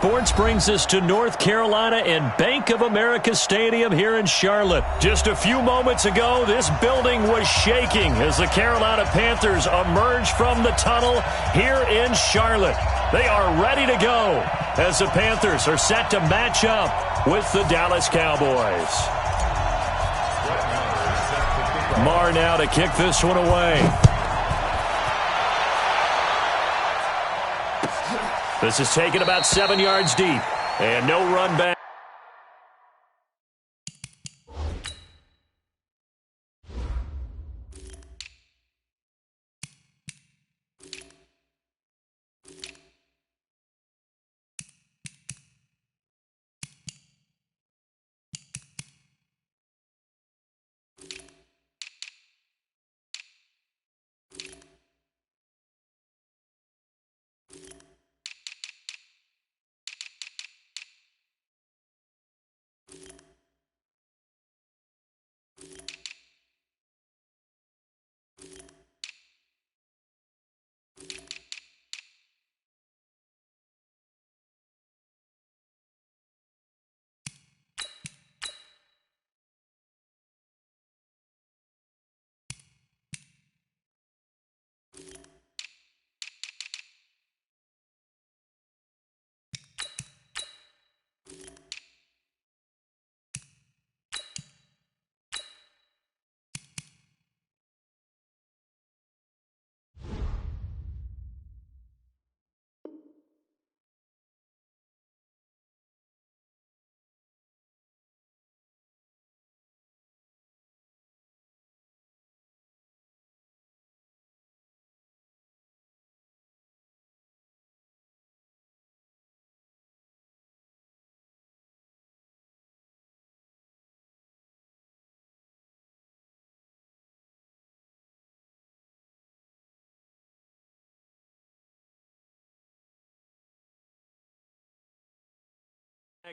Sports brings us to North Carolina and Bank of America Stadium here in Charlotte. Just a few moments ago, this building was shaking as the Carolina Panthers emerged from the tunnel here in Charlotte. They are ready to go as the Panthers are set to match up with the Dallas Cowboys. Marr now to kick this one away. This is taken about 7 yards deep, and no run back.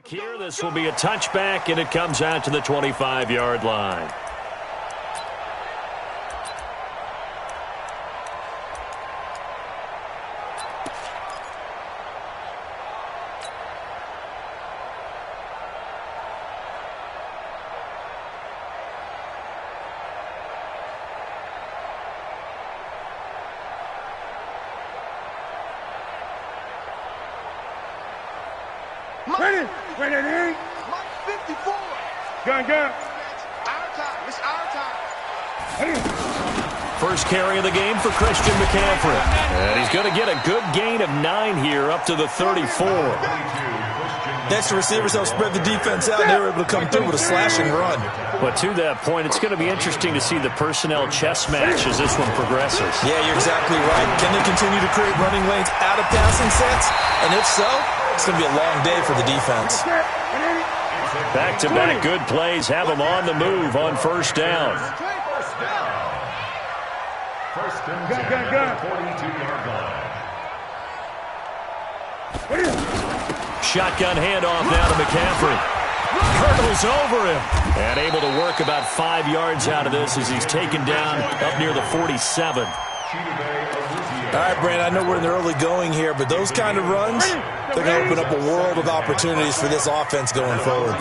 Here, this will be a touchback, and it comes out to the 25-yard line. First carry of the game for Christian McCaffrey. And he's going to get a good gain of 9 here up to the 34. Next, the receivers help spread the defense out, and they were able to come through with a slashing run. But to that point, it's going to be interesting to see the personnel chess match as this one progresses. Yeah, you're exactly right. Can they continue to create running lanes out of passing sets? And if so, it's going to be a long day for the defense. Back-to-back good plays have them on the move on first down. First and 10, 42-yard line. Shotgun handoff now to McCaffrey. Hurdles over him. And able to work about 5 yards out of this as he's taken down up near the 47. All right, Brandon, I know we're in the early going here, but those kind of runs, they're going to open up a world of opportunities for this offense going forward.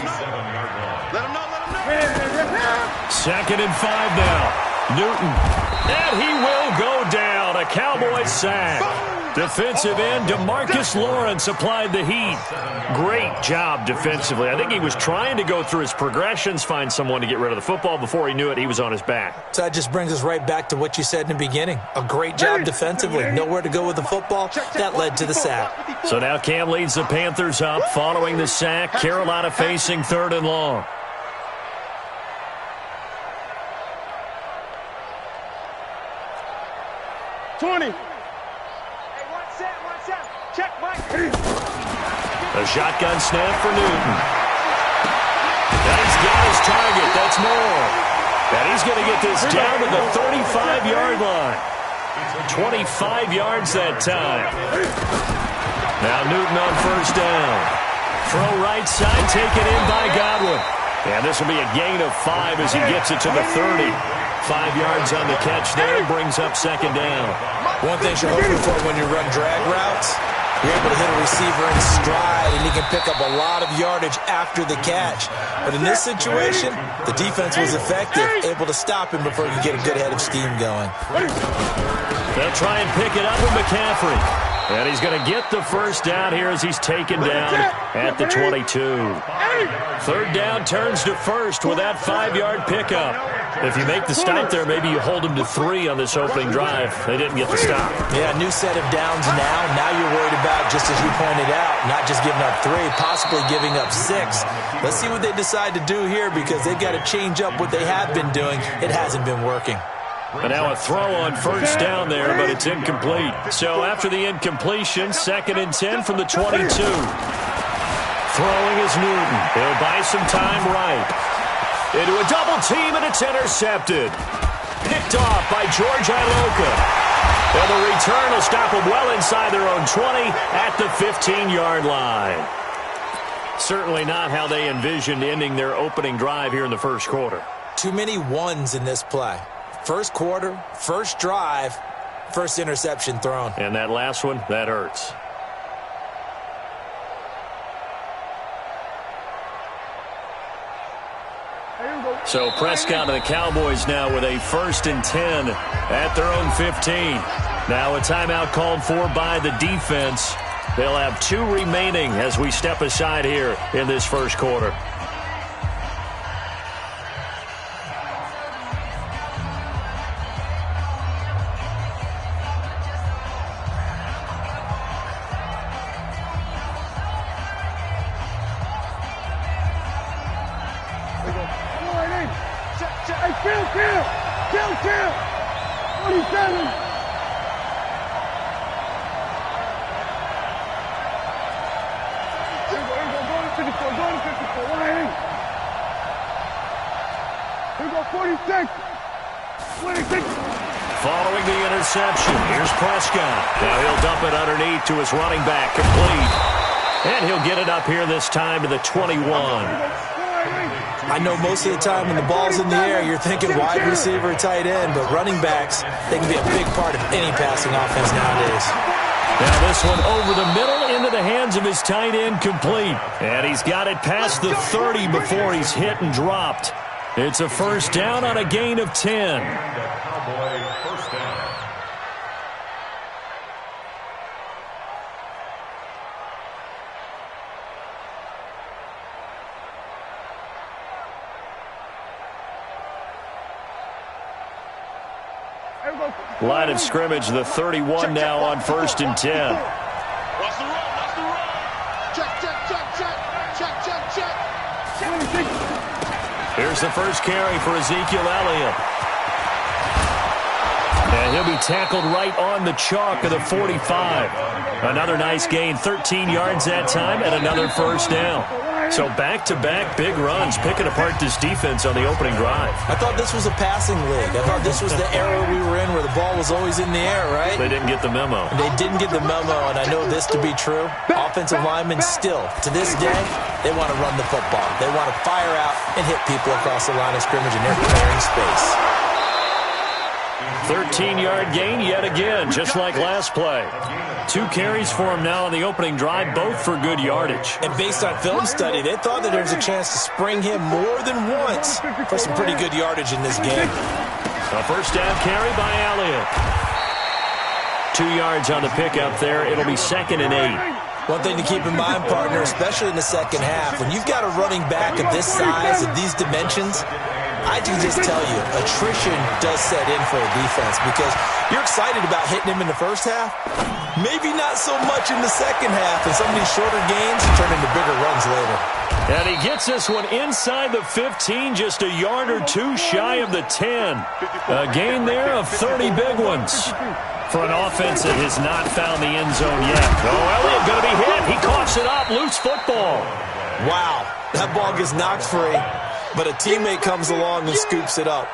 Second and 5 now. Newton. And he will go down. A Cowboy sack. Defensive end DeMarcus Lawrence applied the heat. Great job defensively. I think he was trying to go through his progressions, find someone to get rid of the football. Before he knew it, he was on his back. So that just brings us right back to what you said in the beginning. A great job defensively. Nowhere to go with the football. That led to the sack. So now Cam leads the Panthers up following the sack. Carolina facing 3rd and long. A shotgun snap for Newton. And he's got his target. That's more. And he's going to get this down to the 35-yard line. 25 yards that time. Now Newton on first down. Throw right side, taken in by Godwin. And this will be a gain of 5 as he gets it to the 30. 5 yards on the catch there, brings up second down. One thing you're hoping for when you run drag routes You're able to hit a receiver in stride, and he can pick up a lot of yardage after the catch. But in this situation, the defense was effective, able to stop him before he could get a good head of steam going. They'll try and pick it up with McCaffrey. And he's going to get the first down here as he's taken down at the 22. Third down turns to first with that 5-yard pickup. If you make the stop there, maybe you hold them to 3 on this opening drive. They didn't get the stop. Yeah, new set of downs now. Now you're worried about, just as you pointed out, not just giving up 3, possibly giving up 6. Let's see what they decide to do here, because they've got to change up what they have been doing. It hasn't been working. And now a throw on first down there, but it's incomplete. So after the incompletion, 2nd and 10 from the 22. Throwing is Newton. He'll buy some time right. Into a double team, and it's intercepted. Picked off by George Iloka. And the return will stop them well inside their own 20 at the 15-yard line. Certainly not how they envisioned ending their opening drive here in the first quarter. Too many ones in this play. First quarter, first drive, first interception thrown. And that last one, that hurts. So Prescott and the Cowboys now with a 1st and 10 at their own 15. Now a timeout called for by the defense. They'll have 2 remaining as we step aside here in this first quarter. Following the interception, here's Prescott. Now he'll dump it underneath to his running back, complete. And he'll get it up here this time to the 21. I know most of the time when the ball's in the air, you're thinking wide receiver, tight end, but running backs, they can be a big part of any passing offense nowadays. Now this one over the middle into the hands of his tight end, complete. And he's got it past the 30 before he's hit and dropped. It's a first down on a gain of 10. Line of scrimmage, the 31 now on 1st and 10. What's the run? What's the run? Check, check, check, check. Check, check, check. Here's the first carry for Ezekiel Elliott. And he'll be tackled right on the chalk of the 45. Another nice gain, 13 yards that time, and another first down. So back-to-back big runs, picking apart this defense on the opening drive. I thought this was a passing league. I thought this was the era we were in where the ball was always in the air, right? They didn't get the memo. They didn't get the memo, and I know this to be true. Offensive linemen still, to this day, they want to run the football. They want to fire out and hit people across the line of scrimmage, and they're clearing space. 13-yard gain yet again, just like last play. 2 carries for him now on the opening drive, both for good yardage. And based on film study, they thought that there was a chance to spring him more than once for some pretty good yardage in this game. A first down carry by Elliott. 2 yards on the pickup there. It'll be 2nd and 8. One thing to keep in mind, partner, especially in the second half, when you've got a running back of this size, of these dimensions, I can just tell you, attrition does set in for a defense because you're excited about hitting him in the first half. Maybe not so much in the second half, and some of these shorter gains turn into bigger runs later. And he gets this one inside the 15, just a yard or 2 shy of the 10. A gain there of 30 big ones for an offense that has not found the end zone yet. Oh, Elliott going to be hit. He coughs it up. Loose football. Wow, that ball gets knocked free, but a teammate comes along and scoops it up.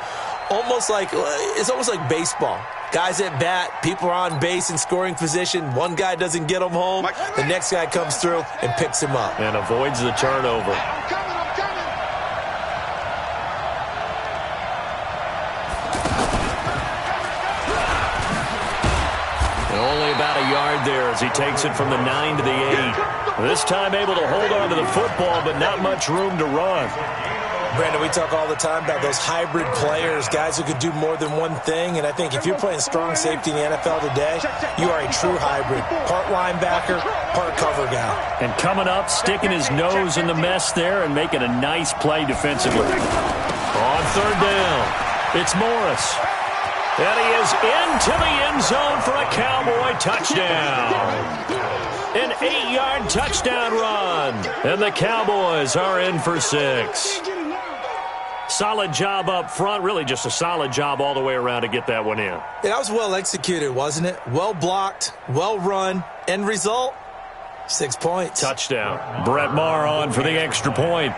It's almost like baseball. Guys at bat, people are on base in scoring position. One guy doesn't get him home. The next guy comes through and picks him up. And avoids the turnover. I'm coming. And only about a yard yard there as he takes it from the 9 to the 8. This time able to hold on to the football, but not much room to run. Brandon, we talk all the time about those hybrid players, guys who could do more than one thing, and I think if you're playing strong safety in the NFL today, you are a true hybrid. Part linebacker, part cover guy. And coming up, sticking his nose in the mess there and making a nice play defensively. On third down, it's Morris. And he is into the end zone for a Cowboy touchdown. An 8-yard touchdown run. And the Cowboys are in for 6. Solid job up front. Really just a solid job all the way around to get that one in. Yeah, that was well executed, wasn't it? Well blocked, well run. End result, 6 points. Touchdown. Brett Maher on for the extra point.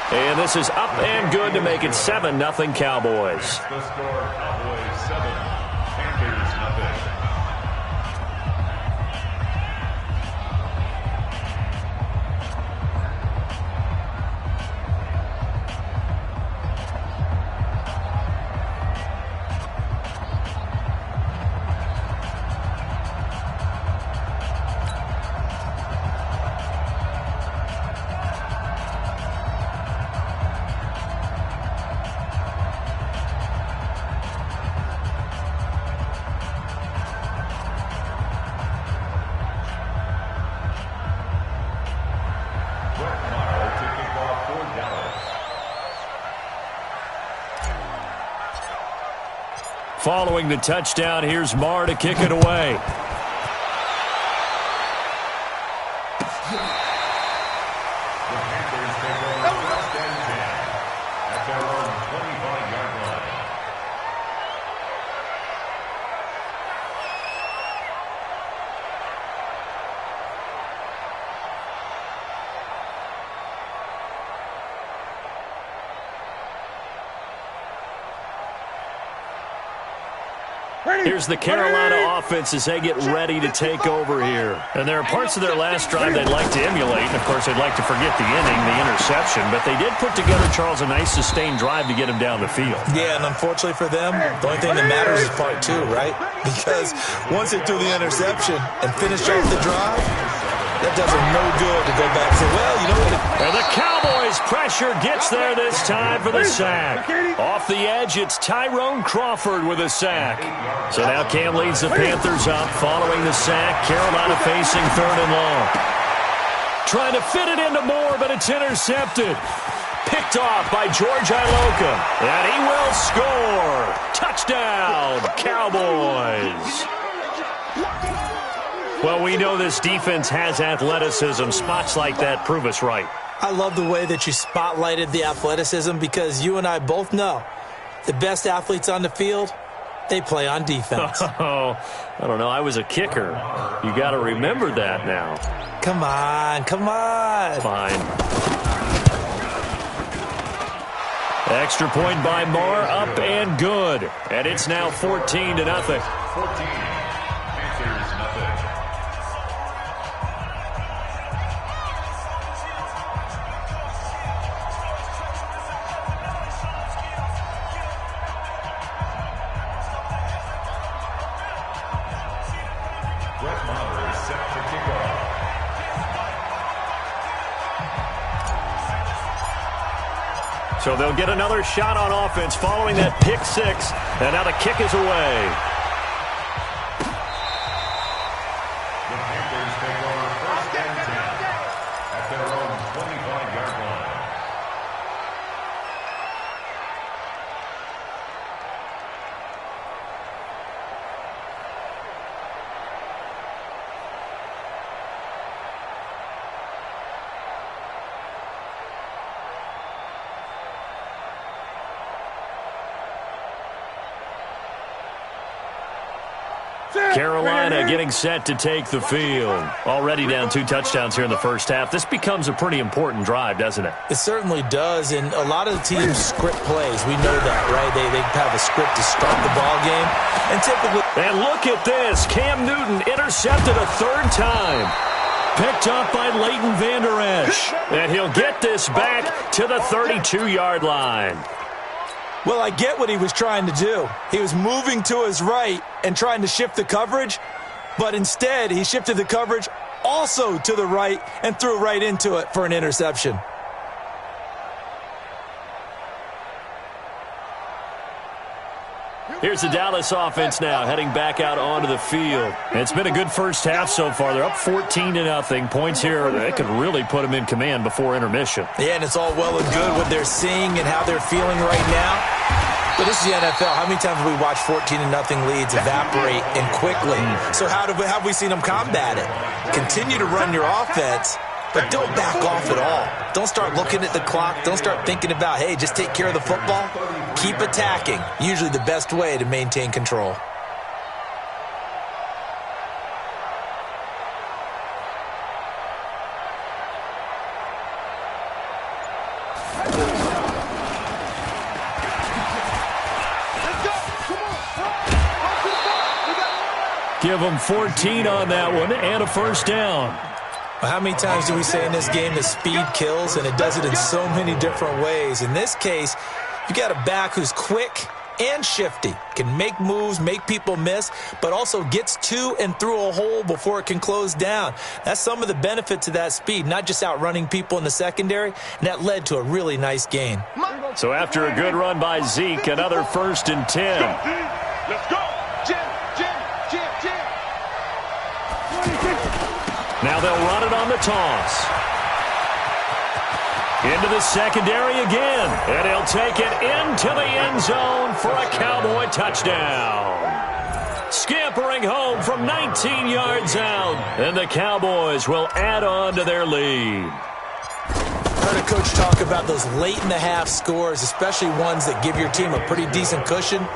And this is up and good to make it 7-0 Cowboys. The score, Cowboys 7, Panthers nothing. Following the touchdown, here's Maher to kick it away. Here's the Carolina offense as they get ready to take over here. And there are parts of their last drive they'd like to emulate. And, of course, they'd like to forget the inning, the interception. But they did put together, Charles, a nice sustained drive to get him down the field. Yeah, and unfortunately for them, the only thing that matters is part 2, right? Because once they threw the interception and finished off the drive, that does them no good to go back and say, well, you know what? And the Cowboys' pressure gets there this time for the sack. Off the edge, it's Tyrone Crawford with a sack. So now Cam leads the Panthers up following the sack. Carolina facing 3rd and long. Trying to fit it into Moore, but it's intercepted. Picked off by George Iloka. And he will score. Touchdown, Cowboys. Well, we know this defense has athleticism. Spots like that prove us right. I love the way that you spotlighted the athleticism because you and I both know the best athletes on the field, they play on defense. Oh, I don't know. I was a kicker. You got to remember that now. Come on, come on. Fine. Extra point by Maher, up and good. And it's now 14-0. 14. Panthers nothing. Brett Maher is set to kick off. So they'll get another shot on offense following that pick 6. And now the kick is away. The Panthers take over 1st and 10 at their own 25-yard line. Carolina getting set to take the field. Already down 2 touchdowns here in the first half. This becomes a pretty important drive, doesn't it? It certainly does, and a lot of the teams script plays. We know that, right? They have a script to start the ball game, and typically... And look at this. Cam Newton intercepted a 3rd time. picked up by Leighton Vander Esch. And he'll get this back to the 32-yard line. Well, I get what he was trying to do. He was moving to his right and trying to shift the coverage, but instead he shifted the coverage also to the right and threw right into it for an interception. Here's the Dallas offense now, heading back out onto the field. And it's been a good first half so far. They're up 14-0. Points here, they could really put them in command before intermission. Yeah, and it's all well and good what they're seeing and how they're feeling right now. But this is the NFL. How many times have we watched 14-0 leads evaporate and quickly? So how have we seen them combat it? Continue to run your offense, but don't back off at all. Don't start looking at the clock. Don't start thinking about, hey, just take care of the football. Keep attacking. Usually the best way to maintain control. Give them 14 on that one and a first down. Well, how many times do we say in this game that speed kills, and it does it in so many different ways? In this case, you got a back who's quick and shifty, can make moves, make people miss, but also gets to and through a hole before it can close down. That's some of the benefit to that speed, not just outrunning people in the secondary, and that led to a really nice gain. So after a good run by Zeke, another 1st and 10. Let's go. Jim. Now they'll run it on the toss. Into the secondary again. And he'll take it into the end zone for a Cowboy touchdown. Scampering home from 19 yards out. And the Cowboys will add on to their lead. Heard a coach talk about those late-in-the-half scores, especially ones that give your team a pretty decent cushion.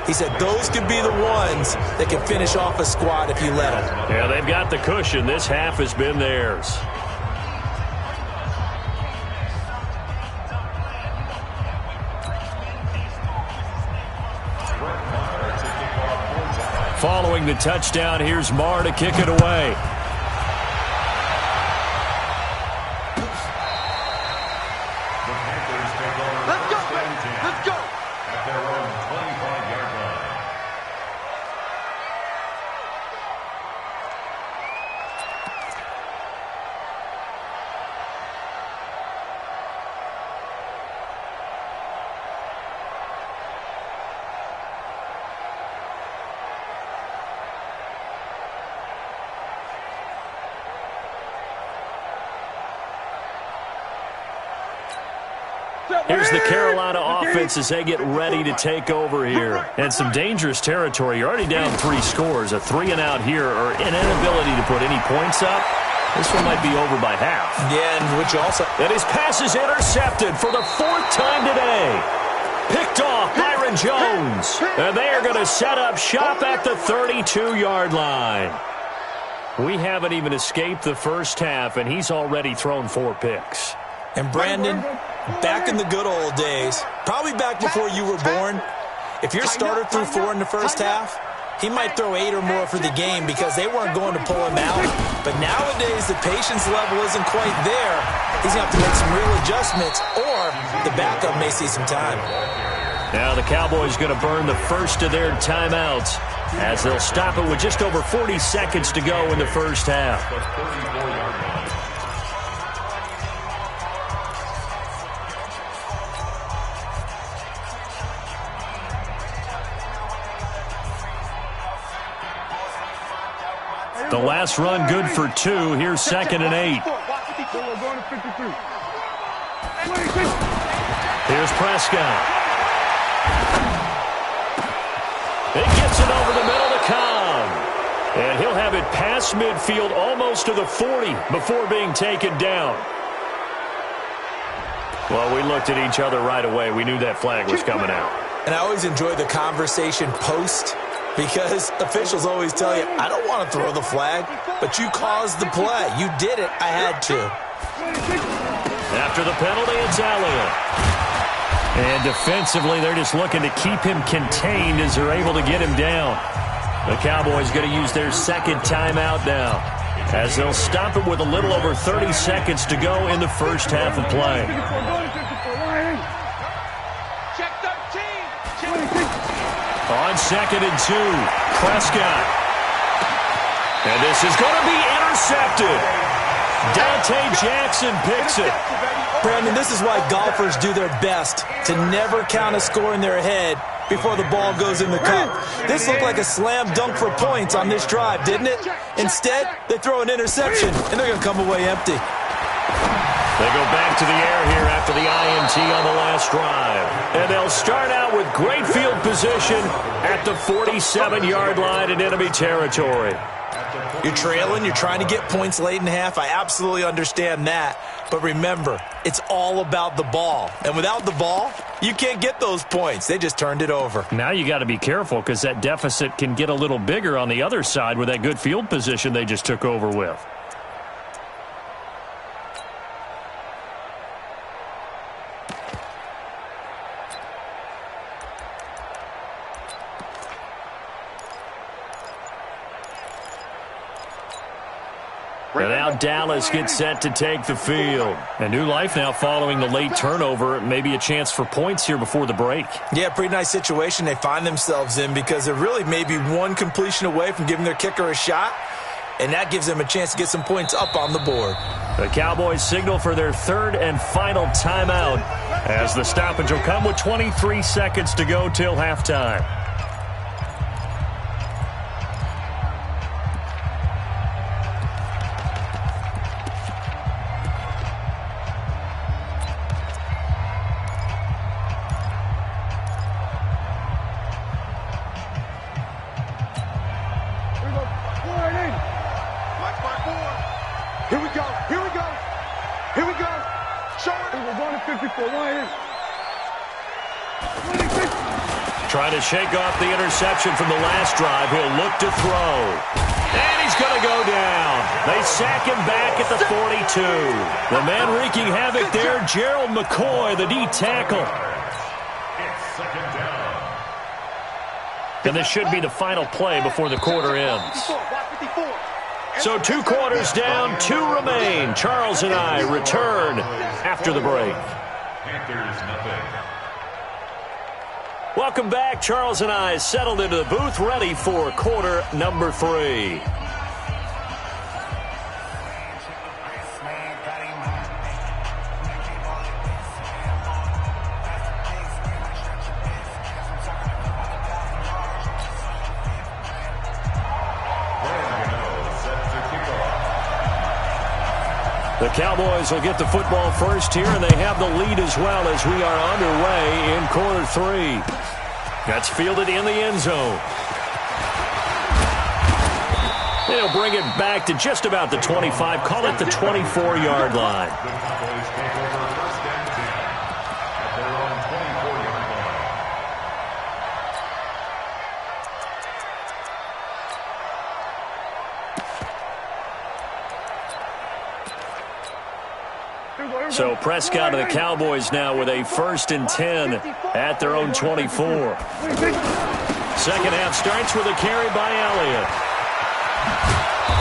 He said those could be the ones that can finish off a squad if you let them. Yeah, they've got the cushion. This half has been theirs. Following the touchdown, here's Marr to kick it away. Let's go. At their own 25-yard line. Here's the Carolina offense as they get ready to take over here. And some dangerous territory. You're already down 3 scores. A 3-and-out here or an inability to put any points up. This one might be over by half. Yeah, and which also... And his pass is intercepted for the 4th time today. Picked off Byron Jones. And they are going to set up shop at the 32-yard line. We haven't even escaped the first half, and he's already thrown 4 picks. And Brandon, back in the good old days, probably back before you were born, if your starter threw 4 in the first half, he might throw 8 or more for the game because they weren't going to pull him out. But nowadays, the patience level isn't quite there. He's going to have to make some real adjustments, or the backup may see some time. Now the Cowboys going to burn the first of their timeouts as they'll stop it with just over 40 seconds to go in the first half. The last run good for 2. Here's 2nd and 8. Here's Prescott. It gets it over the middle to Cobb. And he'll have it past midfield almost to the 40 before being taken down. Well, we looked at each other right away. We knew that flag was coming out. And I always enjoy the conversation post, because officials always tell you, I don't want to throw the flag, but you caused the play. You did it. I had to. After the penalty, it's Elliott. And defensively, they're just looking to keep him contained as they're able to get him down. The Cowboys going to use their 2nd timeout now. as they'll stop it with a little over 30 seconds to go in the first half of play. Check 13. On 2nd and 2, Prescott. And this is going to be intercepted. Dante Jackson picks it. Brandon, this is why golfers do their best to never count a score in their head before the ball goes in the cup. This looked like a slam dunk for points on this drive, didn't it? Instead, they throw an interception, and they're going to come away empty. They go back to the air here after the INT on the last drive. And they'll start out with great field position at the 47-yard line in enemy territory. You're trailing, you're trying to get points late in half. I absolutely understand that. But remember, it's all about the ball. And without the ball, you can't get those points. They just turned it over. Now you got to be careful because that deficit can get a little bigger on the other side with that good field position they just took over with. And now Dallas gets set to take the field. A new life now following the late turnover. Maybe a chance for points here before the break. Yeah, pretty nice situation they find themselves in because they're really maybe one completion away from giving their kicker a shot. And that gives them a chance to get some points up on the board. The Cowboys signal for their third and final timeout as the stoppage will come with 23 seconds to go till halftime. Trying to shake off the interception from the last drive. He'll look to throw. And he's going to go down. They sack him back at the 42. The man wreaking havoc there, Gerald McCoy, the D tackle. It's second down. And this should be the final play before the quarter ends. So 2 quarters down, 2 remain. Charles and I return after the break. Panthers nothing. Welcome back. Charles and I settled into the booth, ready for quarter number 3. The Cowboys will get the football first here, and they have the lead as well as we are underway in quarter 3. That's fielded in the end zone. They'll bring it back to just about the 25, call it the 24-yard line. The Cowboys take over first and 10 at their own 24-yard line. So Prescott and the Cowboys now with a first and 10 at their own 24. Second half starts with a carry by Elliott.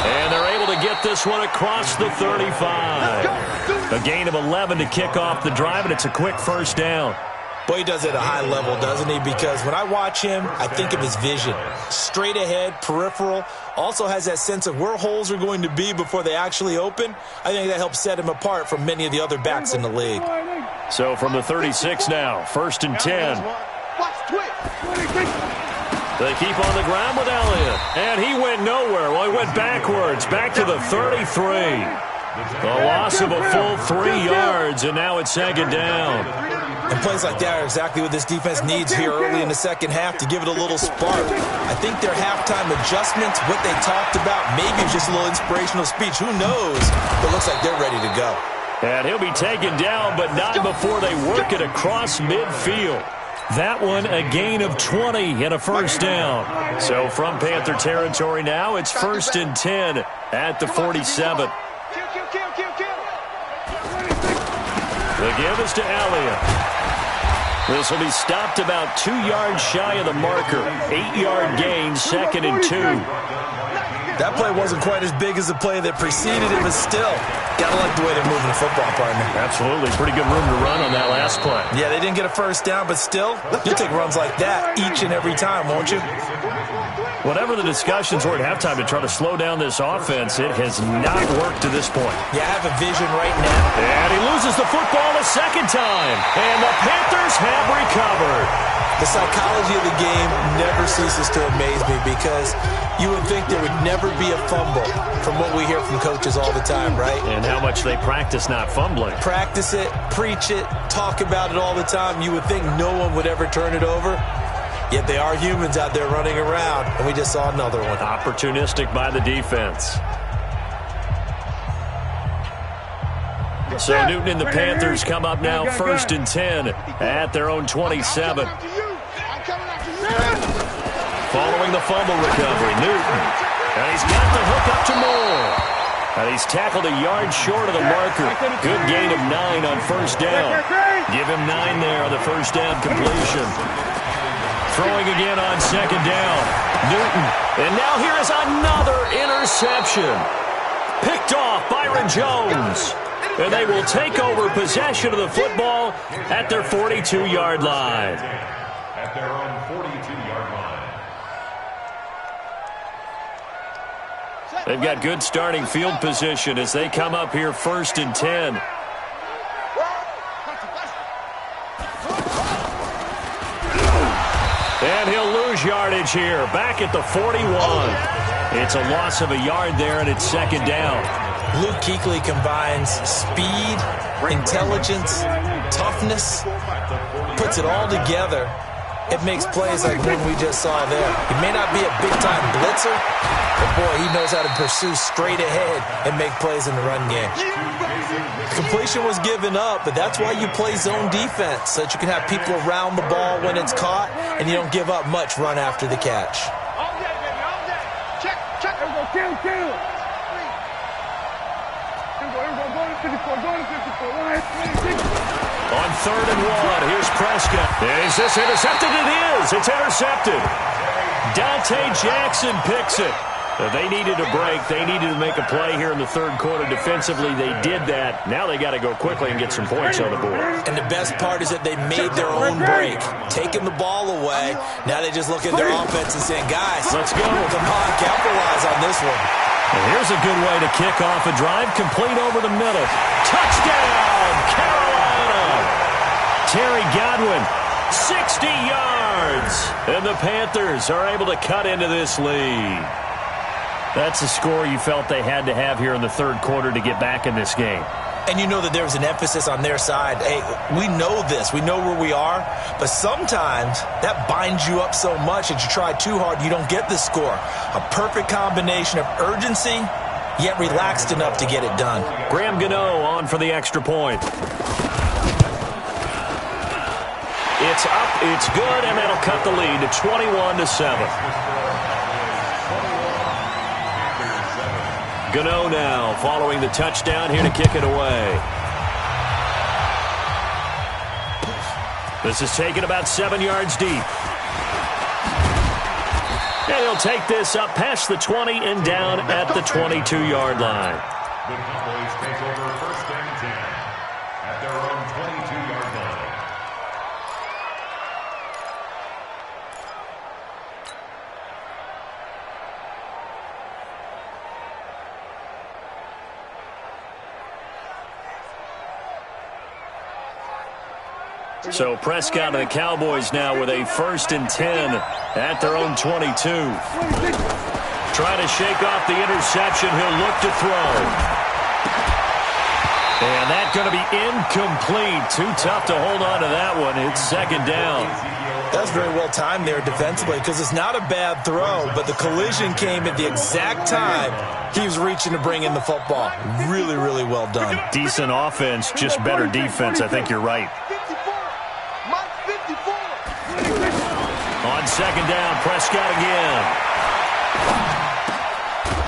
And they're able to get this one across the 35. A gain of 11 to kick off the drive, and it's a quick first down. Boy, he does it at a high level, doesn't he? Because when I watch him, I think of his vision. Straight ahead, peripheral. Also has that sense of where holes are going to be before they actually open. I think that helps set him apart from many of the other backs in the league. So from the 36 now, first and 10. They keep on the ground with Elliott. And he went nowhere. Well, he went backwards, back to the 33. A loss of a full 3 yards, and now it's second down. And plays like that are exactly what this defense needs here early in the second half to give it a little spark. I think their halftime adjustments, what they talked about, maybe it's just a little inspirational speech. Who knows? But it looks like they're ready to go. And he'll be taken down, but not before they work it across midfield. That one a gain of 20 and a first down. So from Panther territory now, it's first and 10 at the 47. The give is to Elliott. This will be stopped about 2 yards shy of the marker. 8-yard gain, second and 2. That play wasn't quite as big as the play that preceded it, but still, gotta like the way they're moving the football, partner. Absolutely. Pretty good room to run on that last play. Yeah, they didn't get a first down, but still, you'll take runs like that each and every time, won't you? Whatever the discussions were at halftime to try to slow down this offense, it has not worked to this point. Yeah, I have a vision right now. And he loses the football a second time. And the Panthers have recovered. The psychology of the game never ceases to amaze me because you would think there would never be a fumble from what we hear from coaches all the time, right? And how much they practice not fumbling. Practice it, preach it, talk about it all the time. You would think no one would ever turn it over. Yet they are humans out there running around, and we just saw another one. Opportunistic by the defense. So Newton and the Panthers come up now 1st and 10 at their own 27. Following the fumble recovery, Newton. And he's got the hook up to Moore. And he's tackled a yard short of the marker. Good gain of 9 on first down. Give him 9 there on the first down completion. Throwing again on second down. Newton. And now here is another interception. Picked off Byron Jones. And they will take over possession of the football at their 42-yard line. At their own 42-yard line. They've got good starting field position as they come up here 1st and 10. And he'll lose yardage here, back at the 41. It's a loss of a yard there, and it's second down. Luke Kuechly combines speed, intelligence, toughness, puts it all together. It makes plays like one we just saw there. He may not be a big-time blitzer, but boy, he knows how to pursue straight ahead and make plays in the run game. Completion was given up, but that's why you play zone defense, so that you can have people around the ball when it's caught, and you don't give up much run after the catch. All day, baby, all day. Check. Here we go, kill. On 3rd and 1, here's Prescott. Is this intercepted? It is. It's intercepted. Dante Jackson picks it. They needed a break. They needed to make a play here in the third quarter defensively. They did that. Now they got to go quickly and get some points on the board. And the best part is that they made their own break, taking the ball away. Now they just look at their offense and saying, guys, let's go. Come on, capitalize on this one. And here's a good way to kick off a drive, complete over the middle. Touchdown, Carolina! Terry Godwin, 60 yards. And the Panthers are able to cut into this lead. That's a score you felt they had to have here in the third quarter to get back in this game. And you know that there's an emphasis on their side. Hey, we know this. We know where we are. But sometimes that binds you up so much that you try too hard, you don't get the score. A perfect combination of urgency, yet relaxed enough to get it done. Graham Gano on for the extra point. It's up, it's good, and that'll cut the lead to 21-7. Gano now following the touchdown here to kick it away. This is taken about 7 yards deep. And he'll take this up past the 20 and down at the 22-yard line. The Cowboys take over 1st and 10 at their own 22-yard line. So Prescott and the Cowboys now with a 1st and 10 at their own 22. Trying to shake off the interception. He'll look to throw. And that's going to be incomplete. Too tough to hold on to that one. It's second down. That's very well timed there defensively because it's not a bad throw, but the collision came at the exact time he was reaching to bring in the football. Really, really well done. Decent offense, just better defense. I think you're right. On second down, Prescott again.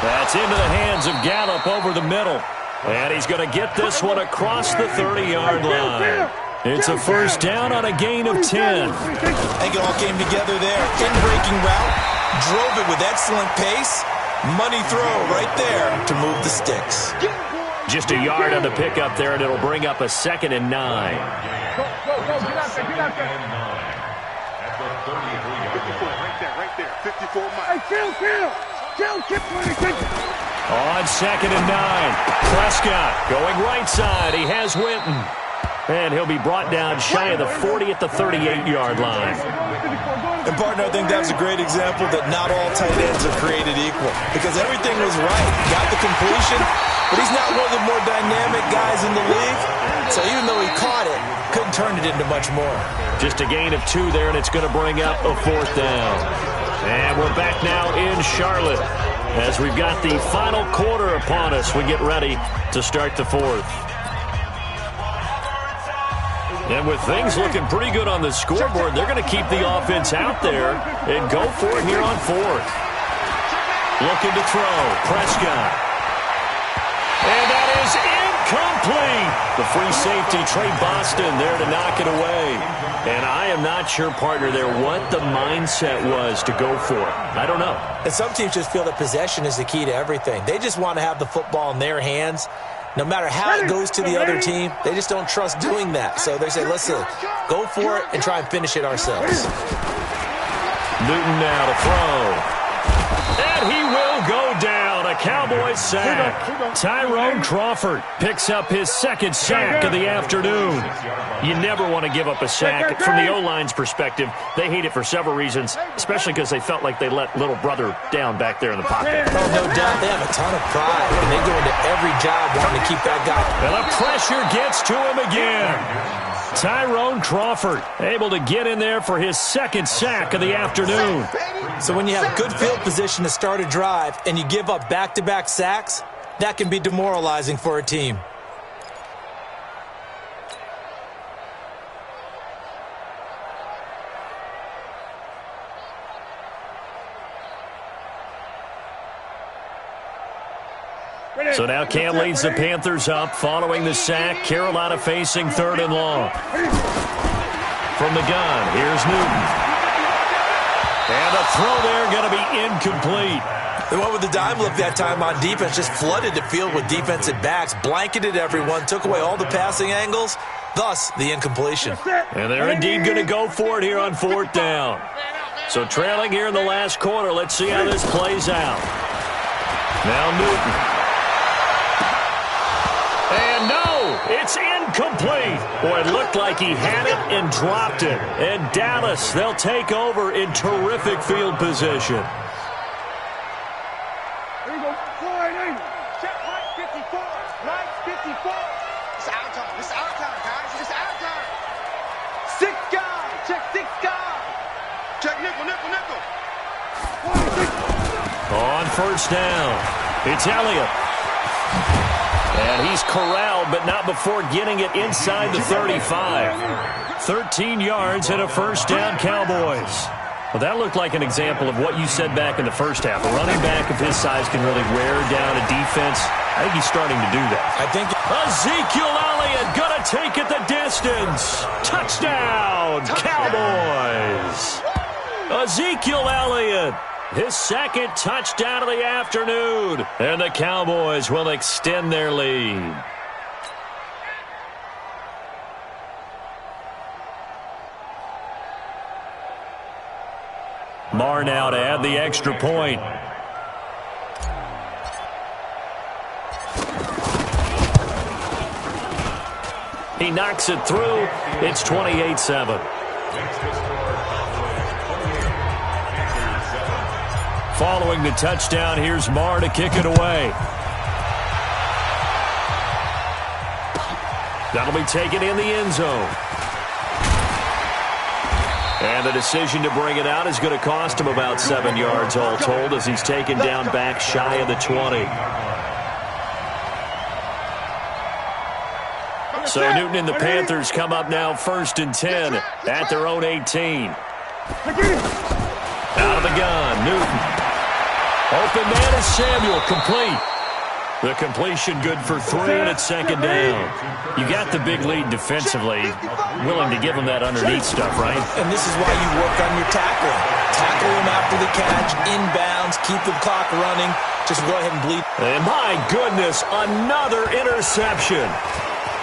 That's into the hands of Gallup over the middle. And he's going to get this one across the 30-yard line. It's a first down on a gain of 10. I think it all came together there. In-breaking route, drove it with excellent pace, Money throw right there to move the sticks. Just a yard on the pickup there, and it'll bring up a 2nd and 9. Go, get out there, get out there. At the 33-yard line. Right there, 54 miles. Hey, Phil, keep playing. On 2nd and 9, Prescott going right side. He has Winton. And he'll be brought down shy of the 40 at the 38-yard line. And, partner, I think that's a great example that not all tight ends are created equal. Because everything was right. Got the completion, but he's not one of the more dynamic guys in the league. So even though he caught it, couldn't turn it into much more. Just a gain of 2 there, and it's going to bring up a 4th down. And we're back now in Charlotte. As we've got the final quarter upon us, we get ready to start the 4th. And with things looking pretty good on the scoreboard, they're going to keep the offense out there and go for it here on 4th. Looking to throw. Prescott. And that is incomplete. The free safety, Trey Boston, there to knock it away. And I am not sure, partner, there what the mindset was to go for it. I don't know. And some teams just feel that possession is the key to everything. They just want to have the football in their hands. No matter how it goes to the other team, they just don't trust doing that. So they say, listen, go for it and try and finish it ourselves. Newton now to throw. And he will go down. A Cowboys sack. Tyrone Crawford picks up his 2nd sack of the afternoon. You never want to give up a sack. From the O-line's perspective, they hate it for several reasons, especially because they felt like they let little brother down back there in the pocket. Oh, no doubt. They have a ton of pride, and they go into every job wanting to keep that guy. And the pressure gets to him again. Tyrone Crawford able to get in there for his 2nd sack of the afternoon. So when you have good field position to start a drive and you give up back-to-back sacks, that can be demoralizing for a team. So now Cam leads the Panthers up following the sack. Carolina facing 3rd and long. From the gun, here's Newton. And a throw there going to be incomplete. The one with the dime look that time on defense just flooded the field with defensive backs, blanketed everyone, took away all the passing angles, thus the incompletion. And they're indeed going to go for it here on 4th down. So trailing here in the last quarter, let's see how this plays out. Now Newton. And no, it's incomplete. Boy, it looked like he had it and dropped it. And Dallas, they'll take over in terrific field position. Here we go. Flying 80. Check right 54. Right 54. It's our time. It's our time, guys. It's our time. 6 guys. Check 6 guys. Check nickel. On 1st down, it's Elliott. And he's corralled, but not before getting it inside the 35. 13 yards and a 1st down, Cowboys. Well, that looked like an example of what you said back in the first half. A running back of his size can really wear down a defense. I think he's starting to do that. I think Ezekiel Elliott going to take it the distance. Touchdown, Cowboys. Ezekiel Elliott. His 2nd touchdown of the afternoon. And the Cowboys will extend their lead. Marr now to add the extra point. He knocks it through. It's 28-7. Following the touchdown, here's Marr to kick it away. That'll be taken in the end zone. And the decision to bring it out is going to cost him about 7 yards all told as he's taken down back shy of the 20. So Newton and the Panthers come up now 1st and 10 at their own 18. Out of the gun, Newton. Open man is Samuel, complete. The completion good for 3, and it's 2nd down. You got the big lead defensively. Willing to give him that underneath stuff, right? And this is why you work on your tackling. Tackle him after the catch, inbounds, keep the clock running. just go ahead and bleed. And my goodness, another interception.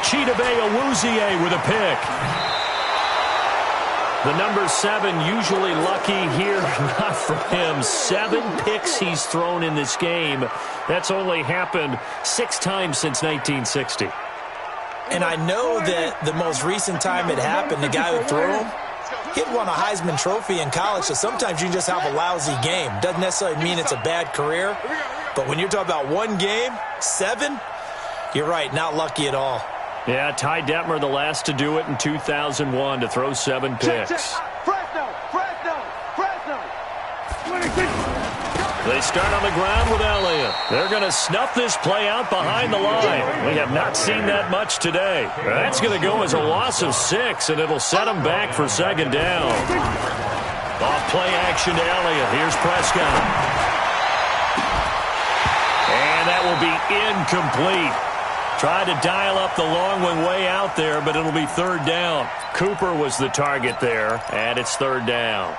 G2GoHard with a pick. The number 7 usually lucky here. Not for him. 7 picks he's thrown in this game. That's only happened 6 times since 1960. And I know that the most recent time it happened, the guy who threw him, he had won a Heisman Trophy in college, so sometimes you just have a lousy game. Doesn't necessarily mean it's a bad career, but when you're talking about one game, 7, you're right, not lucky at all. Yeah, Ty Detmer, the last to do it in 2001, to throw 7 picks. Fresno. They start on the ground with Elliott. They're going to snuff this play out behind the line. We have not seen that much today. That's going to go as a loss of 6, and it'll set them back for 2nd down. Off play action to Elliott. Here's Prescott. And that will be incomplete. Tried to dial up the long one way out there, but it'll be 3rd down. Cooper was the target there, and it's 3rd down.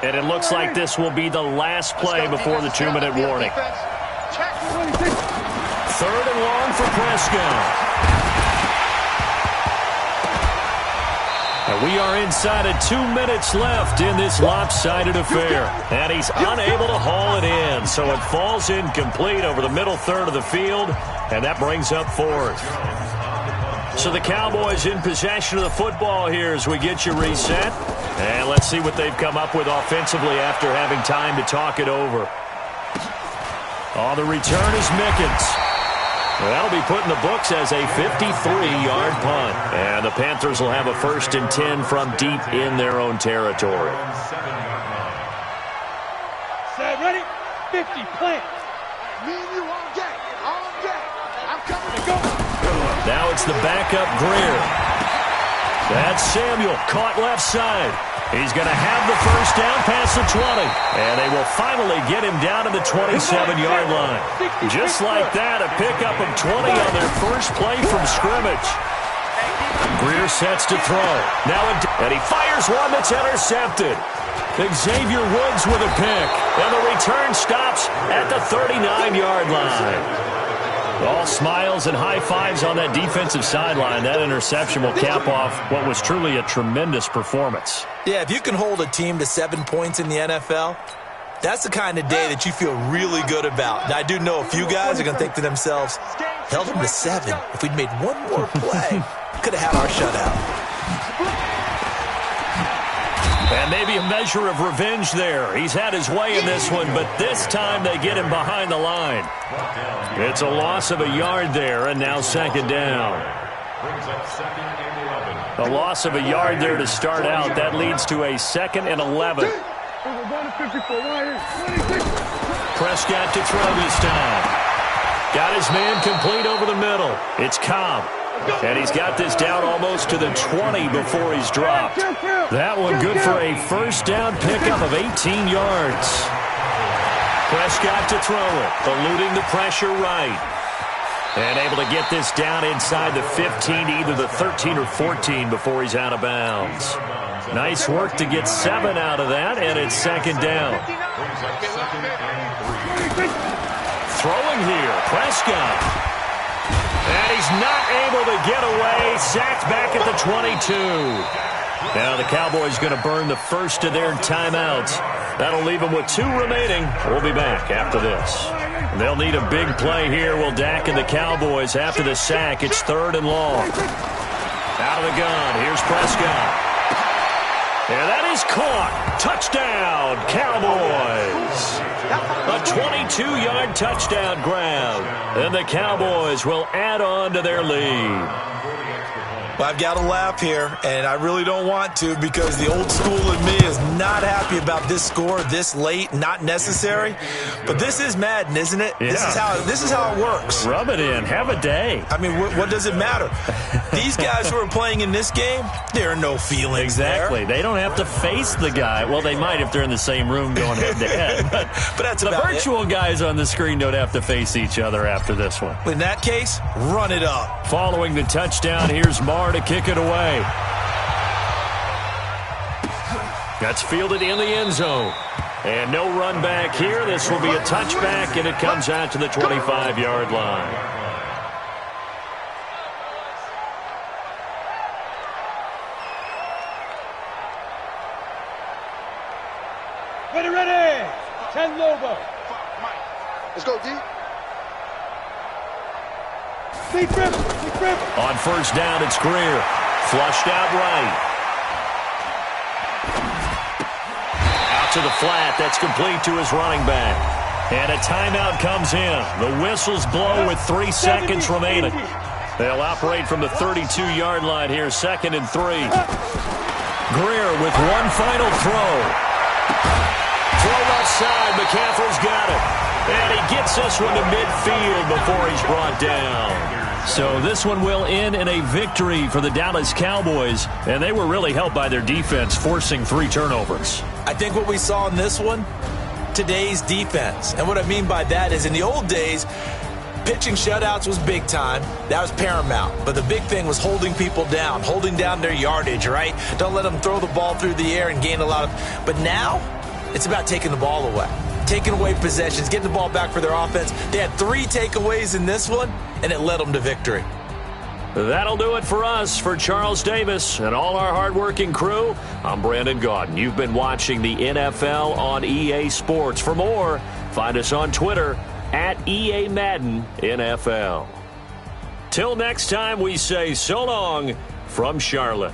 And it looks like this will be the last play before the 2-minute warning. 3rd and long for Prescott. And we are inside of 2 minutes left in this lopsided affair. And he's unable to haul it in, so it falls incomplete over the middle third of the field, and that brings up 4th. So the Cowboys in possession of the football here as we get you reset. And let's see what they've come up with offensively after having time to talk it over. Oh, the return is Mickens. That'll be put in the books as a 53-yard punt. And the Panthers will have a 1st and 10 from deep in their own territory. Set, ready? 50, plant. Me and you all day. I'm coming to go. Now it's the backup Greer. That's Samuel, caught left side. He's going to have the 1st down past the 20. And they will finally get him down to the 27-yard line. Just like that, a pickup of 20 on their first play from scrimmage. Greer sets to throw. And he fires one that's intercepted. Xavier Woods with a pick. And the return stops at the 39-yard line. All smiles and high fives on that defensive sideline. That interception will cap off what was truly a tremendous performance. Yeah, if you can hold a team to 7 points in the NFL, that's the kind of day that you feel really good about. Now, I do know a few guys are going to think to themselves, held them to 7. If we'd made one more play, could have had our shutout. And maybe a measure of revenge there. He's had his way in this one, but this time they get him behind the line. It's a loss of a yard there, and now 2nd down. A loss of a yard there to start out. That leads to a 2nd and 11. Prescott to throw this time. Got his man complete over the middle. It's Cobb. And he's got this down almost to the 20 before he's dropped. That one good for a 1st down pickup of 18 yards. Prescott to throw it, eluding the pressure right. And able to get this down inside the 15 to either the 13 or 14 before he's out of bounds. Nice work to get 7 out of that, and it's 2nd down. Throwing here, Prescott. And he's not able to get away. Sacked back at the 22. Now the Cowboys going to burn the first of their timeouts. That'll leave them with 2 remaining. We'll be back after this. They'll need a big play here. Will Dak and the Cowboys after the sack. It's 3rd and long. Out of the gun. Here's Prescott. And that is caught. Touchdown, Cowboys. A 22-yard touchdown grab. And the Cowboys will add on to their lead. Well, I've got to laugh here, and I really don't want to because the old school in me is not happy about this score this late, not necessary. But this is Madden, isn't it? Yeah. This is how it works. Rub it in. Have a day. I mean, what does it matter? These guys who are playing in this game, there are no feelings Exactly. there. They don't have to face the guy. Well, they might if they're in the same room going head-to-head. But that's the about virtual guys on the screen don't have to face each other after this one. In that case, run it up. Following the touchdown, here's Marr to kick it away. That's fielded in the end zone. And no run back here. This will be a touchback, and it comes out to the 25-yard line. Ready. 10 Lobo. Let's go, D. Big rip. On first down, it's Greer. Flushed out right. Out to the flat. That's complete to his running back. And a timeout comes in. The whistles blow with 3 seconds remaining. They'll operate from the 32-yard line here, 2nd and 3. Greer with one final throw. Throw left side. McCaffrey's got it. And he gets this one to midfield before he's brought down. So this one will end in a victory for the Dallas Cowboys, and they were really helped by their defense, forcing 3 turnovers. I think what we saw in this one, today's defense. And what I mean by that is in the old days, pitching shutouts was big time. That was paramount. But the big thing was holding people down, holding down their yardage, right? Don't let them throw the ball through the air and gain a lot of... But now, it's about taking the ball away. Taking away possessions, getting the ball back for their offense. They had 3 takeaways in this one, and it led them to victory. That'll do it for us. For Charles Davis and all our hardworking crew, I'm Brandon Gaudin. You've been watching the NFL on EA Sports. For more, find us on Twitter at EA Madden NFL. Till next time, we say so long from Charlotte.